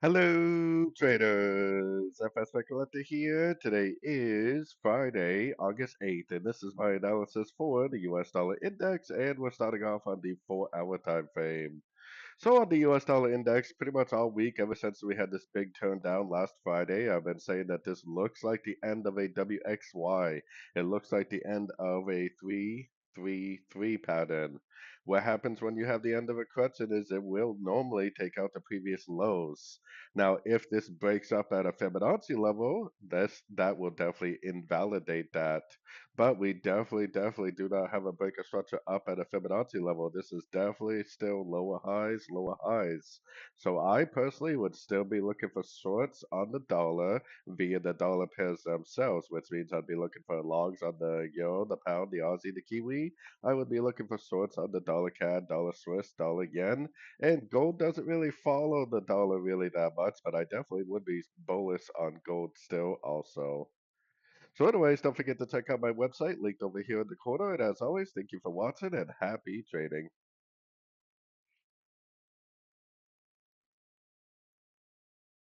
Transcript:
Hello, traders. FX Pip Collector here. Today is Friday, August 8th, and this is my analysis for the US dollar index, and we're starting off on the 4-hour time frame. So on the US dollar index, pretty much all week, ever since we had this big turn down last Friday, I've been saying that this looks like the end of a WXY. It looks like the end of a 3-3-3 pattern. What happens when you have the end of a crescent is it will normally take out the previous lows. Now, if this breaks up at a Fibonacci level, that will definitely invalidate that. But we definitely do not have a break of structure up at a Fibonacci level. This is definitely still lower highs, lower highs. So I personally would still be looking for shorts on the dollar via the dollar pairs themselves, which means I'd be looking for longs on the euro, the pound, the Aussie, the Kiwi. I would be looking for shorts on the dollar CAD, dollar Swiss, dollar yen. And gold doesn't really follow the dollar really that much, but I definitely would be bullish on gold still also. So anyways, don't forget to check out my website linked over here in the corner. And as always, thank you for watching and happy trading.